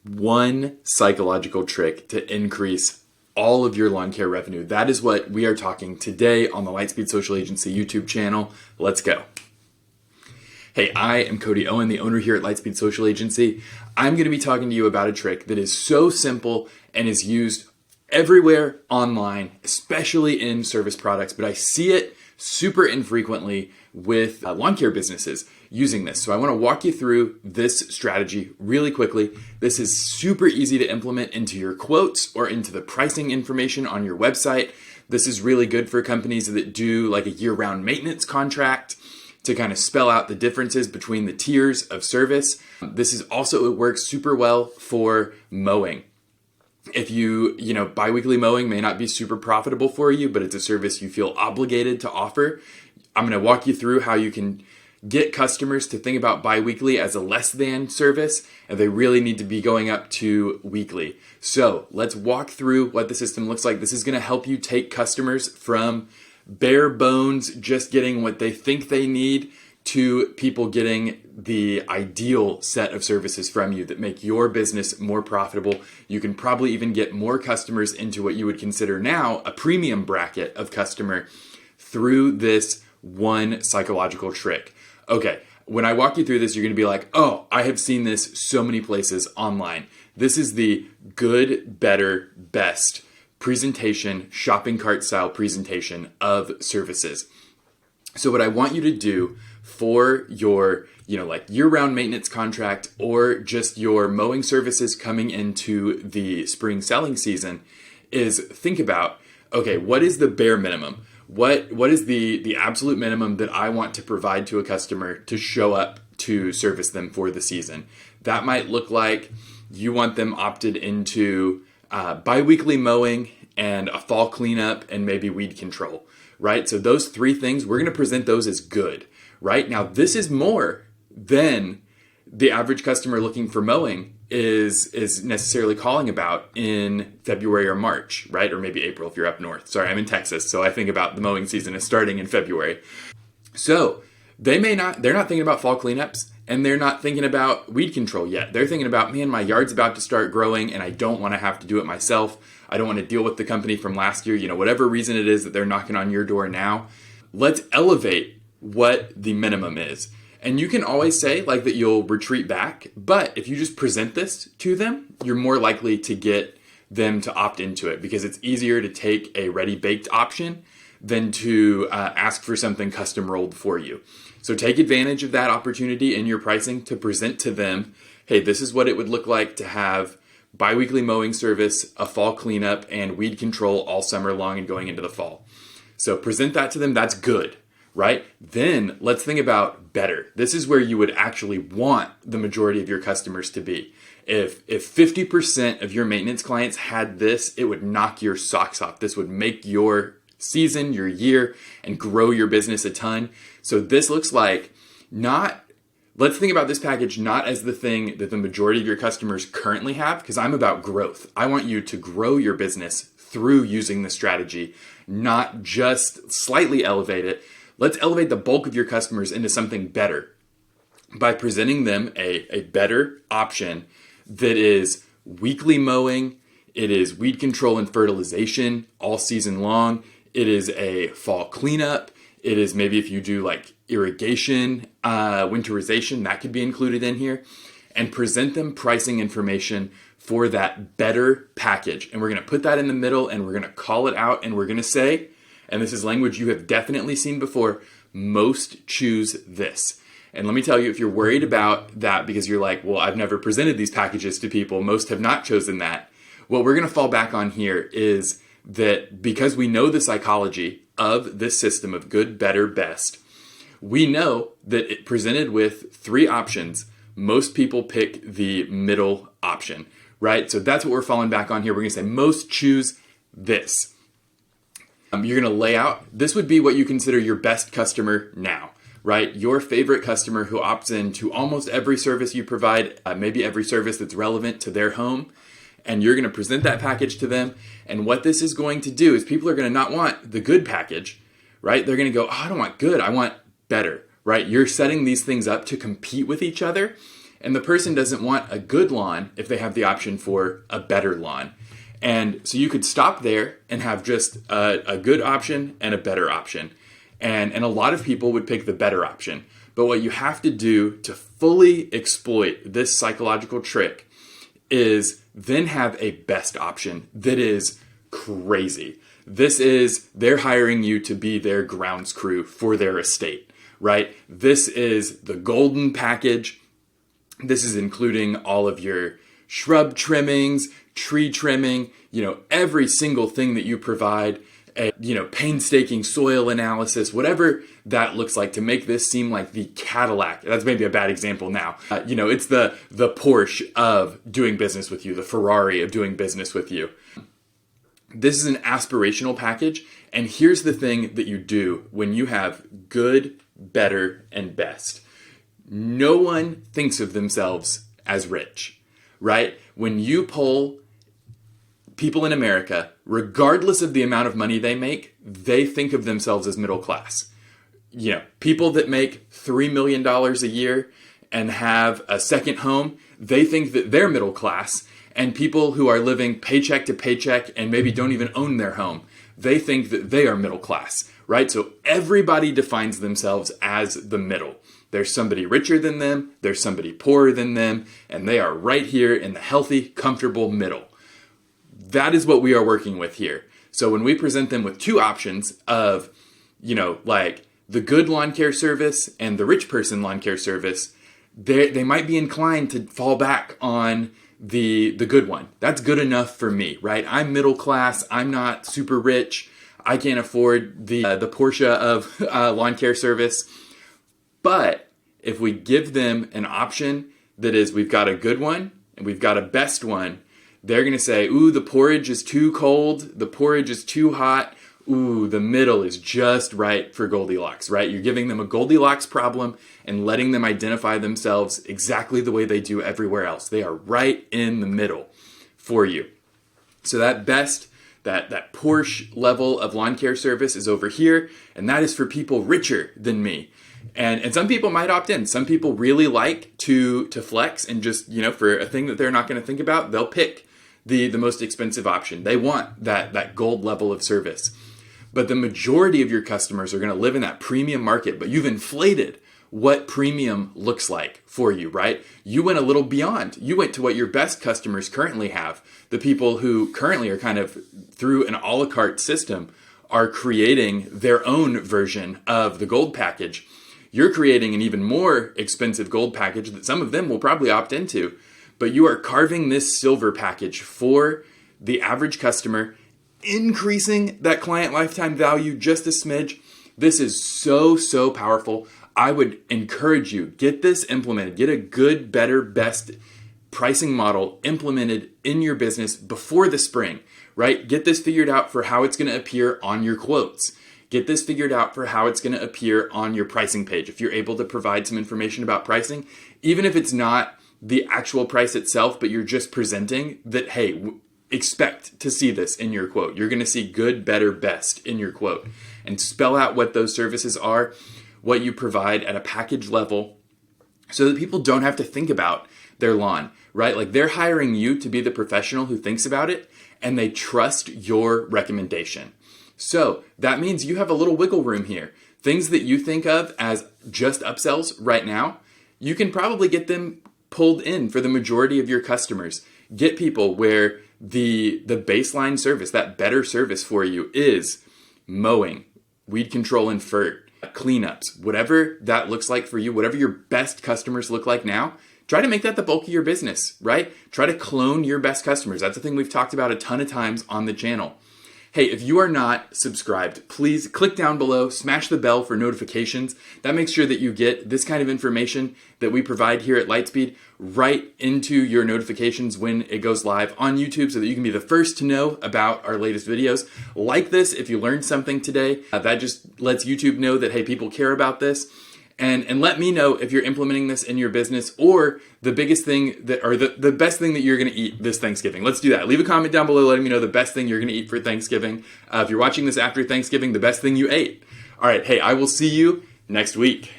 one psychological trick to increase all of your lawn care revenue. That is what we are talking today on the Lightspeed Social Agency YouTube channel. Let's go. Hey, I am Cody Owen, the owner here at Lightspeed Social Agency. I'm going to be talking to you about a trick that is so simple and is used everywhere online, especially in service products, but I see it super infrequently with lawn care businesses using this. So I want to walk you through this strategy really quickly. This is super easy to implement into your quotes or into the pricing information on your website. This is really good for companies that do like a year-round maintenance contract to kind of spell out the differences between the tiers of service. This is also, it works super well for mowing. If biweekly mowing may not be super profitable for you, but it's a service you feel obligated to offer. I'm going to walk you through how you can get customers to think about biweekly as a less than service, and they really need to be going up to weekly. So let's walk through what the system looks like. This is going to help you take customers from bare bones, just getting what they think they need, to people getting the ideal set of services from you that make your business more profitable. You can probably even get more customers into what you would consider now a premium bracket of customer through this one psychological trick. Okay, when I walk you through this, you're going to be like, oh, I have seen this so many places online. This is the good, better, best presentation, shopping cart style presentation of services. So what I want you to do for your, year-round maintenance contract or just your mowing services coming into the spring selling season is think about, okay, what is the bare minimum? What is the absolute minimum that I want to provide to a customer to show up to service them for the season? That might look like you want them opted into biweekly mowing and a fall cleanup and maybe weed control, right? So those three things, we're going to present those as good, right? Now, this is more than the average customer looking for mowing is necessarily calling about in February or March, right? Or maybe April if you're up north. Sorry, I'm in Texas, so I think about the mowing season as starting in February. So they're not thinking about fall cleanups, and they're not thinking about weed control yet. They're thinking about, man, my yard's about to start growing and I don't want to have to do it myself. I don't want to deal with the company from last year, whatever reason it is that they're knocking on your door now. Let's elevate what the minimum is. And you can always say like that you'll retreat back, but if you just present this to them, you're more likely to get them to opt into it because it's easier to take a ready-baked option than to ask for something custom rolled for you. So take advantage of that opportunity in your pricing to present to them, hey, this is what it would look like to have biweekly mowing service, a fall cleanup, and weed control all summer long and going into the fall. So present that to them. That's good, right? Then let's think about better. This is where you would actually want the majority of your customers to be. If 50% of your maintenance clients had this, it would knock your socks off. This would make your season, your year, and grow your business a ton. So this looks like let's think about this package not as the thing that the majority of your customers currently have, because I'm about growth. I want you to grow your business through using the strategy, not just slightly elevate it. Let's elevate the bulk of your customers into something better by presenting them a better option that is weekly mowing, it is weed control and fertilization all season long, it is a fall cleanup, it is maybe if you do like irrigation, winterization, that could be included in here, and present them pricing information for that better package. And we're going to put that in the middle and we're going to call it out and we're going to say, and this is language you have definitely seen before, most choose this. And let me tell you, if you're worried about that because you're like, well, I've never presented these packages to people, most have not chosen that. What we're going to fall back on here is that because we know the psychology of this system of good, better, best, we know that it presented with three options. Most people pick the middle option, right? So that's what we're falling back on here. We're going to say most choose this. You're going to lay out, this would be what you consider your best customer now, right? Your favorite customer who opts into almost every service you provide, maybe every service that's relevant to their home. And you're going to present that package to them. And what this is going to do is people are going to not want the good package, right? They're going to go, oh, I don't want good, I want better, right? You're setting these things up to compete with each other. And the person doesn't want a good lawn if they have the option for a better lawn. And so you could stop there and have just a good option and a better option. And a lot of people would pick the better option. But what you have to do to fully exploit this psychological trick is then have a best option that is crazy. This is, they're hiring you to be their grounds crew for their estate, right? This is the golden package. This is including all of your shrub trimmings, tree trimming, every single thing that you provide, painstaking soil analysis, whatever that looks like to make this seem like the Cadillac. That's maybe a bad example now. It's the Porsche of doing business with you, the Ferrari of doing business with you. This is an aspirational package, and here's the thing that you do when you have good, better, and best. No one thinks of themselves as rich, right? When you poll people in America, regardless of the amount of money they make, they think of themselves as middle class. People that make $3 million a year and have a second home, they think that they're middle class. And people who are living paycheck to paycheck and maybe don't even own their home, they think that they are middle class, right? So everybody defines themselves as the middle. There's somebody richer than them, there's somebody poorer than them, and they are right here in the healthy, comfortable middle. That is what we are working with here. So when we present them with two options of, like the good lawn care service and the rich person lawn care service, they might be inclined to fall back on the good one. That's good enough for me, right? I'm middle class. I'm not super rich. I can't afford the Porsche of lawn care service. But if we give them an option that is, we've got a good one and we've got a best one, they're going to say, ooh, the porridge is too cold. The porridge is too hot. Ooh, the middle is just right for Goldilocks, right? You're giving them a Goldilocks problem and letting them identify themselves exactly the way they do everywhere else. They are right in the middle for you. So that best, that Porsche level of lawn care service is over here, and that is for people richer than me. And some people might opt in. Some people really like to flex and just, for a thing that they're not going to think about, they'll pick the most expensive option. They want that gold level of service. But the majority of your customers are going to live in that premium market, but you've inflated what premium looks like for you, right? You went a little beyond. You went to what your best customers currently have. The people who currently are kind of through an a la carte system are creating their own version of the gold package. You're creating an even more expensive gold package that some of them will probably opt into, but you are carving this silver package for the average customer, increasing that client lifetime value just a smidge. This is so powerful. I would encourage you, get this implemented, get a good, better, best pricing model implemented in your business before the spring, right? Get this figured out for how it's going to appear on your quotes. Get this figured out for how it's going to appear on your pricing page. If you're able to provide some information about pricing, even if it's not the actual price itself, but you're just presenting that, hey, expect to see this in your quote. You're going to see good, better, best in your quote, and spell out what those services are, what you provide at a package level, so that people don't have to think about their lawn, right? Like, they're hiring you to be the professional who thinks about it, and they trust your recommendation. So that means you have a little wiggle room here. Things that you think of as just upsells right now, you can probably get them pulled in for the majority of your customers. Get people where the baseline service, that better service for you, is mowing, weed control and fert, cleanups, whatever that looks like for you, whatever your best customers look like now. Try to make that the bulk of your business, right? Try to clone your best customers. That's a thing we've talked about a ton of times on the channel. Hey, if you are not subscribed, please click down below, smash the bell for notifications. That makes sure that you get this kind of information that we provide here at Lightspeed right into your notifications when it goes live on YouTube, so that you can be the first to know about our latest videos. Like this if you learned something today. That just lets YouTube know that, hey, people care about this. And let me know if you're implementing this in your business, or the biggest thing the best thing that you're going to eat this Thanksgiving. Let's do that. Leave a comment down below letting me know the best thing you're going to eat for Thanksgiving. If you're watching this after Thanksgiving, the best thing you ate. All right. Hey, I will see you next week.